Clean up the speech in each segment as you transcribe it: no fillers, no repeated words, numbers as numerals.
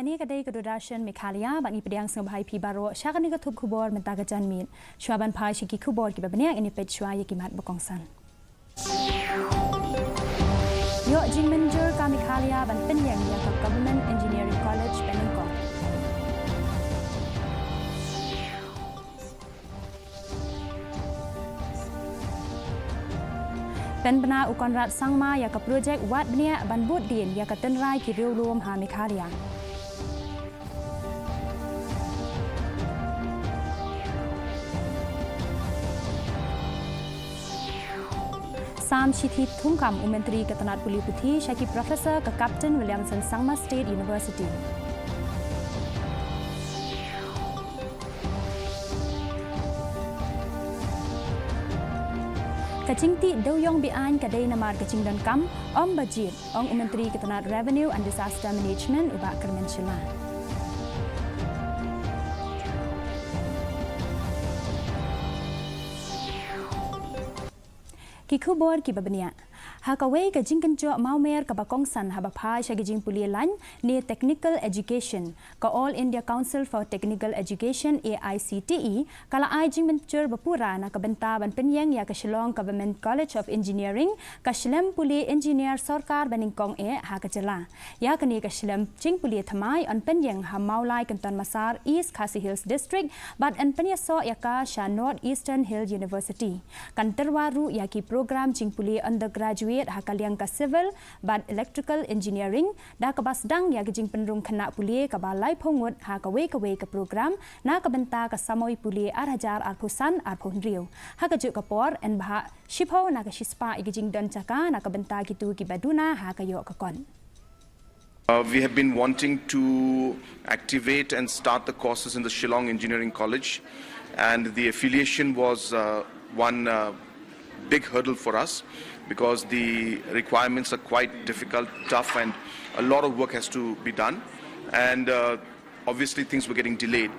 Kani kadai kedudasyan Meghalaya bani pedang sengbhai pi baro syakani ketup kubor mentaka janmin. Syuaban pai syiki kubor ki babaniak ini pet syua ye kimat bekongsan. Yo jing menjur ka Meghalaya ban penyang ya ka Government Engineering College Peningkong. Pen bena ukonrat sangma ya ka projek wat benia ban bud din ya ka tenrai ki riu luom ha Meghalaya. Sam Shithit Thungkam Menteri Ketenat Puli Putih Syaki Profesor ke Kapten Williamson Sangma State University. Kacing ti doyong bian kadai namar kacing dan kam om bajit ong Menteri Ketenat Revenue and Disaster Management ubak Kermensyala. Kikubor ki babania hakawai ka jingkan jo maumer ka bakongsan habaphai sya gijing puli lan ne technical education ka All India Council for Technical Education AICTE kala ai jing mentur bapura na ka benta ban penyang ya ka Shillong Government College of Engineering ka Shillem puli engineer sarkar baningkong ha ka jala ya kani ka Shillem jing puli thamai on penyang ha maulai kanton masar East KHASI Hills District but an penyaso ya ka Sha North Eastern Hill University kan terwaru ya ki program jing puli undergraduate hakaliang ka civil but electrical engineering da ka basdang ya gijing penrung khana puli ka balai phongut ha ka we ka program na ka benta ka samoi puli 8000 arpusan arphunriu ha ka ju ka por en bha shipho na ka shispa igijing don chaka na ka benta gitu ki baduna ha ka yo ka kon. We have been wanting to activate and start the courses in the Shillong Engineering College, and the affiliation was one big hurdle for us because the requirements are quite difficult, tough, and a lot of work has to be done, and obviously things were getting delayed.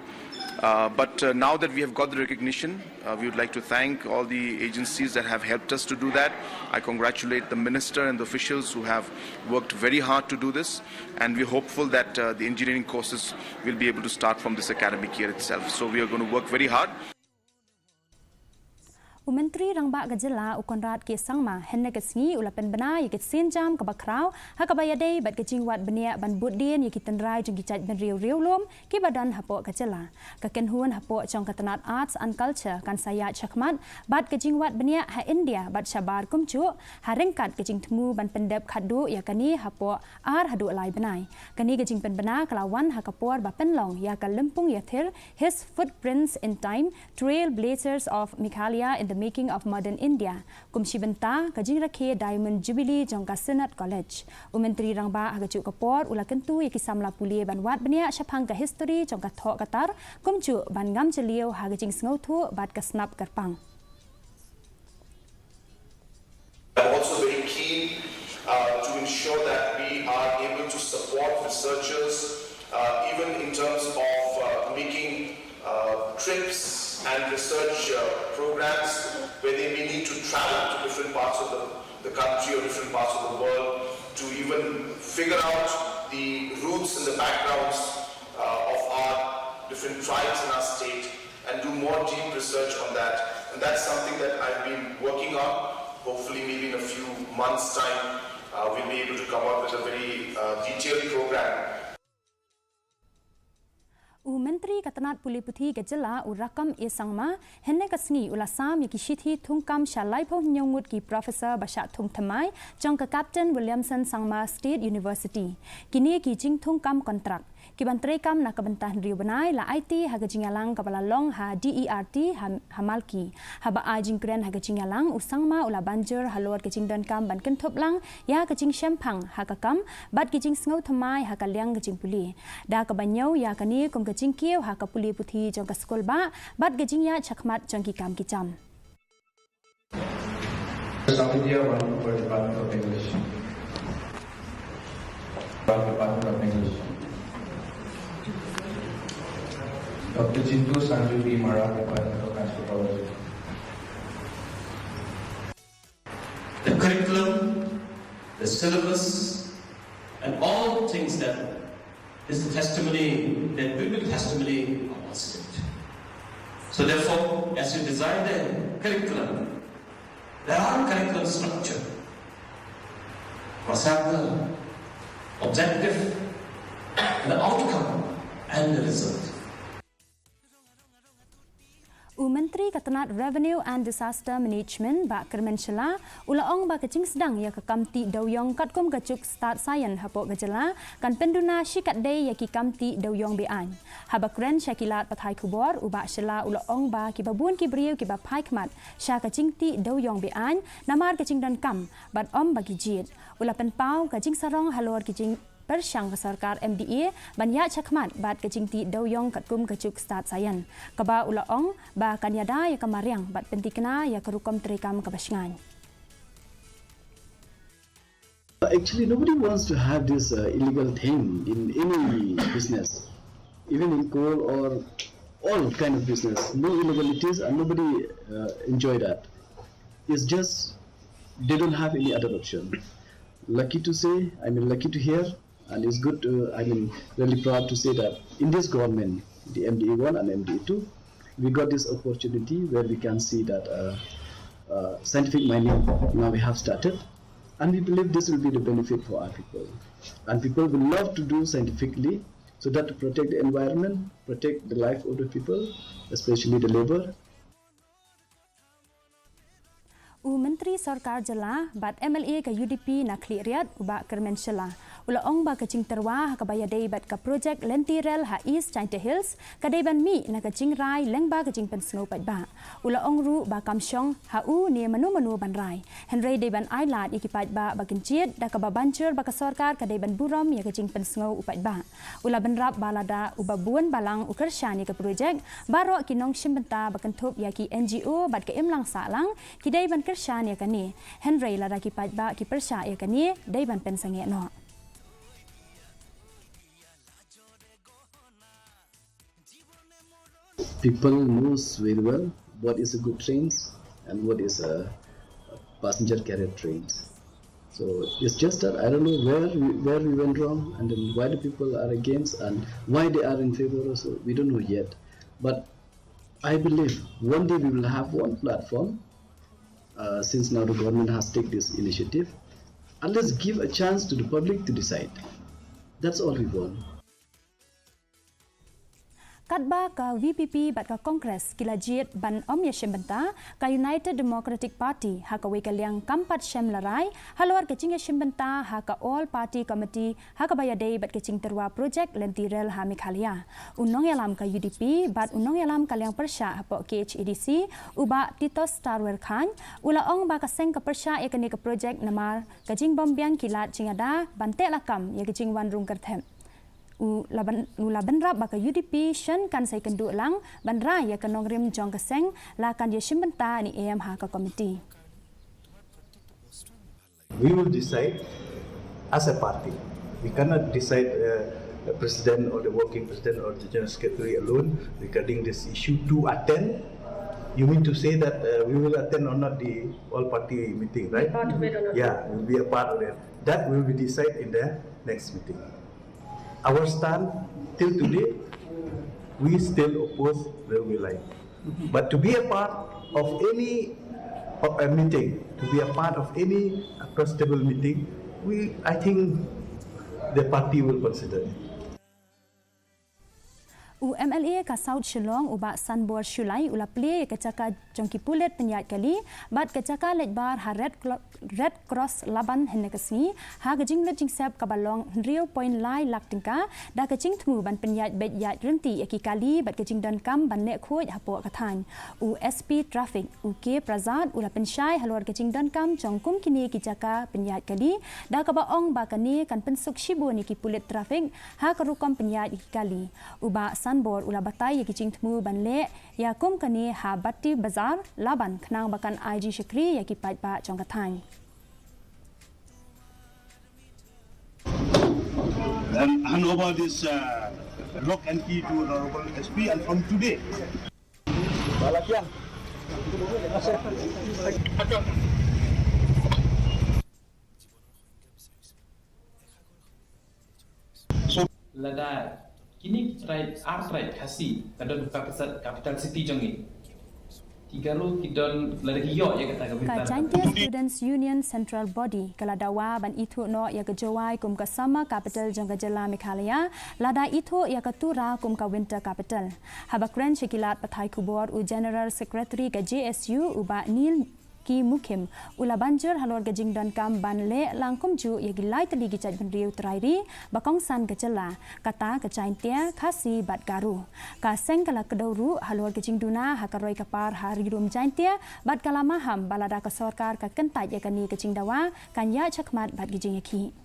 But now that we have got the recognition, we would like to thank all the agencies that have helped us to do that. I congratulate the minister and the officials who have worked very hard to do this, and we're hopeful that the engineering courses will be able to start from this academic year itself. So we are going to work very hard. Menteri Rangba Gajela ukonrat ke sangma henne kesngi ulapen bena yikit senjam ke bakrau hakabaya dei bat kecing wat benia ban budin yikit tenrai jeng kicat ben riu lom ki badan hapo Gajela ka kenhun hapo jong ketenat arts and culture kan saya chakmat bat kecing wat benia ha India bat syabar kumcu ha rengkat kecing temu ban pendep khadu yakani hapo ar hadu lai benai kani kecing pen bena kelawan hakapor ba penlong ya ka lempung yathir his footprints in time trailblazers of Meghalaya in the making of modern India. Kumshi benta kajing rakhe Diamond Jubilee jongka Senate College. Menteri Rangba hagajuk kapor ula kentu yaki samla puli ban wat benia syapang ka history jongka thok katar kumcu ban ngam celiau hagajing sngautu bat kasnap karpang. I'm also very keen to ensure that we are able to support researchers even in terms of making trips and research programs where they may need to travel to different parts of the country or different parts of the world to even figure out the roots and the backgrounds of our different tribes in our state and do more deep research on that. And that's something that I've been working on. Hopefully maybe in a few months' time we'll be able to come up with a very detailed program. Menteri Ketenat Puli Putih Gajela urakam sangma henne kasni ulasam yaki shithi thungkam shalai pho nyongut ki Professor Bashat Thung Thamai jong ka Captain Williamson Sangma State University kini ki jing thungkam kontrak ki bantrei kam na kabentah riu benai la IT hagajingalang kapala long ha DERT hamalki haba ajing kren hagajingalang usangma ula banjur halor kejing don kam ban kenthop lang ya kejing shempang hakakam bat kejing sngau thamai hakaliang kejing puli da kabanyau ya kani kum kejing kieu hakapuli puthi jong ka skol ba bat kejing ya chakmat jong ki kam ki cham. India one for Department of English. Department of English. Dr. Chintu Sanju B. Mara, Department of Anthropology. The curriculum, the syllabus, and all things that is a testimony, that biblical testimony of our state. So therefore, as you design the curriculum, there are curriculum structure, procedure, objective, the outcome, and the result. Menteri Katanat Revenue and Disaster Management Bak Kermensyala ulaong ba kecing sedang ya kekamti dawyong katkum kacuk start sayan hapok gejala kan penduna syikat day ya ki kamti dawyong bean habakren syakilat pathai kubor ubak syala ulaong ba ki babun ki brieu ki bapai khmat sya kecing ti dawyong bean namar kecing dan kam bat om bagi jit ula pen pau kecing sarong halor kecing Persyang Sarkar MDA banyak cakmat bat kecingti dawyong katkum kecuk start sayan. Kaba ulaong ba kanyada ya kemariang bat pentikna ya kerukom terekam kebasngan. Actually, nobody wants to have this illegal thing in any business, even in coal or all kind of business. No illegalities and nobody enjoy that. It's just they don't have any other option. Lucky to say, lucky to hear. And it's good to, really proud to say that in this government, the MDA1 and MDA2, we got this opportunity where we can see that scientific mining now we have started. And we believe this will be the benefit for our people. And people will love to do scientifically so that to protect the environment, protect the life of the people, especially the labor. Menteri Sarkar Jela bat MLA ke UDP nak kliat ubak Kermensyala. Ulaong ba kecing terwah ke bayadai bat ke projek lentirel ha East China Hills kadai ban mi nak kecing rai lengba kecing pensengau pat ba. Ulaong ru ba kamsyong ha u ni menu ban rai. Henry dai ban ailat ikipat ba kencit dak ke bancur ba ke Sarkar kadai ban burom ya kecing pensengau upat ba. Ula ban rap balada ubabuan balang ukersyan ke projek barok kinong simbenta bakentup ya ki NGO bat ke imlang salang kidai ban kersyan ya kani. Henry lada kipat ba ki persya ya kani dai ban pensenge no. People knows very well what is a good train and what is a passenger carrier trains. So it's just that I don't know where we went wrong and then why the people are against and why they are in favor also. We don't know yet. But I believe one day we will have one platform since now the government has taken this initiative, and let's give a chance to the public to decide. That's all we want. Kadba ka VPP bat ka Kongres kila jit ban om ya shembenta ka United Democratic Party ha ka wekaliang kampat shem larai halwar kecing ya shembenta ha ka All Party Committee ha ka bayadai bat kecing terwa projek lentirel ha Meghalaya. Unong yalam ka UDP bat unong yalam kaliang persya ha po KHASI uba Tito Starwer Khan ulaong ba ka seng ka persya ya kani ka projek namar kecing bombiang kilat cingada bante lakam ya kecing wan rung kerthem. Laban rap baka UDP shen kan sai kendu lang bandra ya kanong rim jong keseng la kan ya shimbenta ni AMH ka committee. We will decide as a party. We cannot decide the president or the working president or the general secretary alone regarding this issue to attend. You mean to say that we will attend or not the all party meeting, right? Part of it or not? Yeah, we will be a part of it. That will be decided in the next meeting. Our stand till today, we still oppose railway line. But to be a part of any meeting, to be a part of any across-table meeting, I think the party will consider it. MLA ka South Shillong uba Sanbor Shulai ula play kecaka jongki pulet penyat kali bat kecaka letbar ha Red Cross laban henne kesni ha gejing lejing sep ka balong Rio Point Lai lak tingka da kecing tmu ban penyat bet yat renti eki kali bat kecing dan kam ban nek khoj hapo kathan SP traffic UK Prazad ula pensyai halor kecing dan kam jongkum kini kecaka penyat kali da ka baong ba kani kan pensuk shibu ni ki pulet traffic ha karukom penyat eki kali uba Sanbor ula batai ya kicing temu ban le ya kum kani ha batti bazar laban kenang bakan IG Syekri ya kipat ba jongkatan. And hand over this lock and key to Honorable SP and from today. Balakian. So lada kini right KHASI kadon capital city jongi tigaru kidon lada hiyo ya kata Ka Jaintia Students Union Central Body kaladawa ban itu no ya kejawai kum ka sama capital jangka jela Meghalaya lada itu ya ketura kum ka winter capital habakren syikilat pathai kubor u General Secretary ka JSU uba Nil Ki Mukim ula banjir halor gajing dan kam ban le langkum ju ya gilai teli gicat ben riu terairi bakong san gejela kata ke Jaintia KHASI bat garu ka seng kala kedauru halor gajing duna hakaroi kapar hari rum Jaintia bat kala maham balada ka sorkar ka kentat ya kani gajing dawa kan ya chakmat bat gajing yaki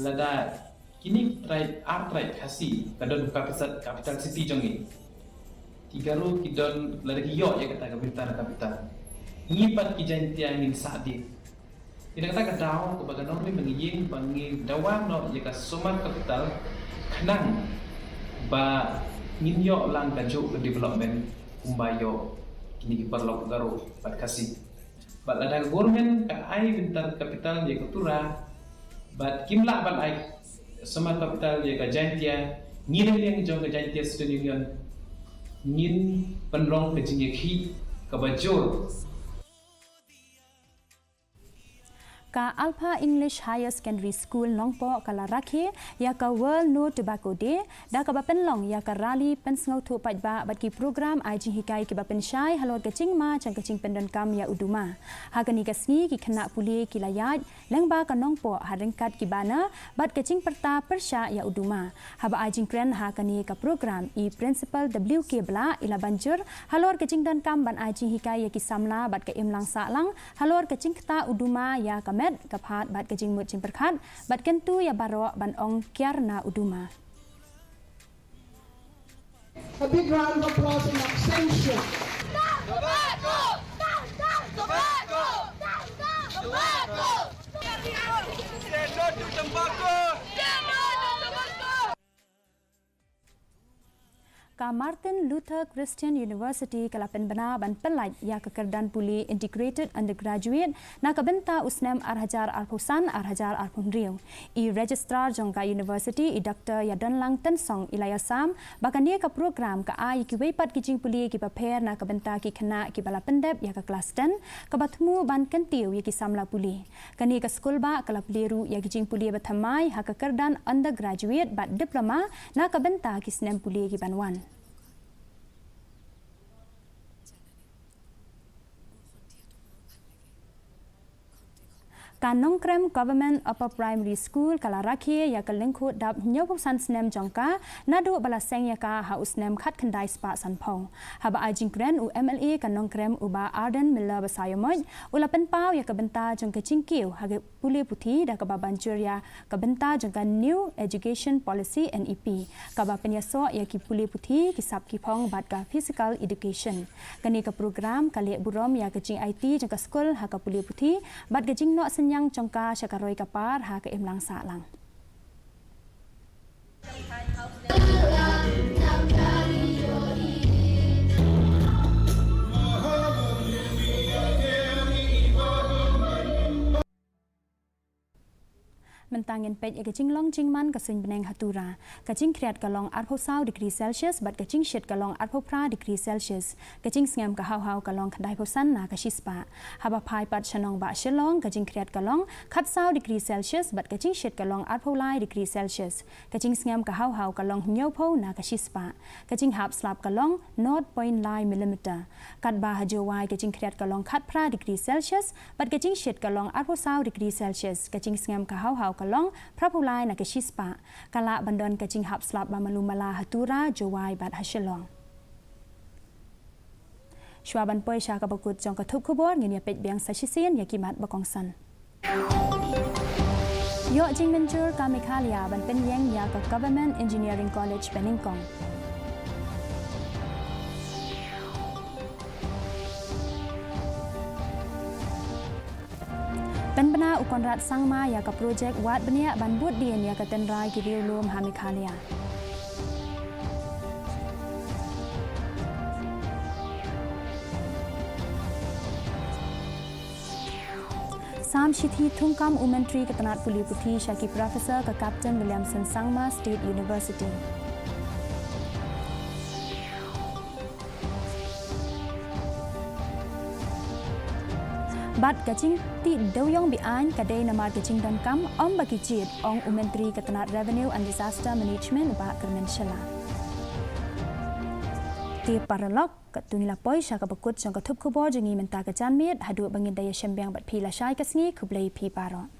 lada kini right KHASI kadon capital city jongi tigaru kidon lada hiyo ya kata capital ngipat ki Jaintia ngin sadi tidak kata kadau ke bagan orang mengiying bangi dawang no ya ka somar capital kenang ba ngin yo lang kajuk ke development umbayo kini perlu garu pat KHASI bat lada government ka ai bintar capital ya ketura bat kimla bat ai somar capital ya ka Jaintia ngin yang jong ke Jaintia Student Union ngin penlong ke jingeki ke bajur ka Alpha English Higher Secondary School Nongpo kala rakhe ya ka World No Tobacco Day da ka bapenlong ya ka rally pensngau thu pajba bat ki program IJ hikai ki bapenshai halor ka chingma chang ka ching pendan kam ya uduma hagani ka sni ki khana puli ki layat lengba ka Nongpo harengkat ki bana bat ka ching perta persha ya uduma haba IJ kren hakani ka program i principal WK bla ila banjur halor ka ching dan kam ban IJ hikai ya ki samla bat ka imlang sa lang halor ka ching ta uduma ya ka met kaphat bat kajing mut jing perkhat bat kentu ya baro ban ong kiarna uduma. A big round of applause in abstention. Tobacco! Tobacco! Tobacco! Say no to tobacco! Ka Martin Luther Christian University kalapen bena ban pelaj ya kekerdan puli integrated undergraduate na kabenta usnem arhajar arpusan arhajar arpumriu i registrar jongka university i Dr. Yadon Lang Tensong ilayasam bakania ka program ka ai ki weipat kijing puli ki paper na kabenta ki khana ki bala pendep ya ka kelas 10 ka batmu ban kentiu ya ki samla puli kani ka skul ba kala pleru ya kijing puli bathamai ha kekerdan undergraduate bat diploma na kabenta ki snem puli ki banwan. Kanong krem government upper primary school kala rakhe ya ka lengkhu dap nyobu san snem jongka nadu bala seng ya ka ha usnem khat khandai spa san phau haba ajing kren u MLA kanong krem uba Arden Miller basayomoj ulapen pau ya ka benta jongka chingkiu ha puli puthi da ka banjur ya ka benta jongka new education policy NEP ka ba penyaso ya ki puli puthi ki sap ki phong bat ka physical education kani ka program kali burom ya ka ching IT jongka school ha ka puli puthi bat ka jing no yang congka syakaroi kapar ha ke imlang salang. Mentangin pej e kacing long jingman kasing beneng hatura kacing kriat kalong 40 degree Celsius bat kacing shit kalong 40 degree Celsius kacing sngam ka hau kalong khandai posan na kashispa haba phai pat chanong ba shilong kacing kriat kalong 40 degree Celsius bat kacing shit kalong 40 degree Celsius kacing sngam ka hau kalong nyopho na kashispa kacing hap slap kalong 0.9 mm kat ba hajowai kacing kriat kalong 40 degree Celsius bat kacing shit kalong 40 degree Celsius kacing sngam ka hau kalong prapulai na kashispa kala bandon kacing hap slap ba malumala hatura jowai bat hasilong Shwaban poi sha ka bakut jong ka thup khubor ngin ya pej biang sashisien ya kimat bakongsan Yo jing menjur ka Meghalaya ban pen yang ya ka Government Engineering College Peningkong Penbena ukonrat sangma ya ka projek wat benia ban but dien ya ka tenrai ki riulum ha Meghalaya. Sam Shithi Tungkam Umentri Ketanat Puli Putih Syaki Profesor ke Kapten Williamson Sangma State University. Bat gajing ti doyong bian kadai nama gajing dan kam om bagi jid ong Umentri Ketanat Revenue and Disaster Management ubah Kermensyala. Ti paralog kat tunila poi syaka bekut jang ketup kubor jengi mentah kejan mit hadu bangin daya syembang bat pi la syai kesni kublai pi paron.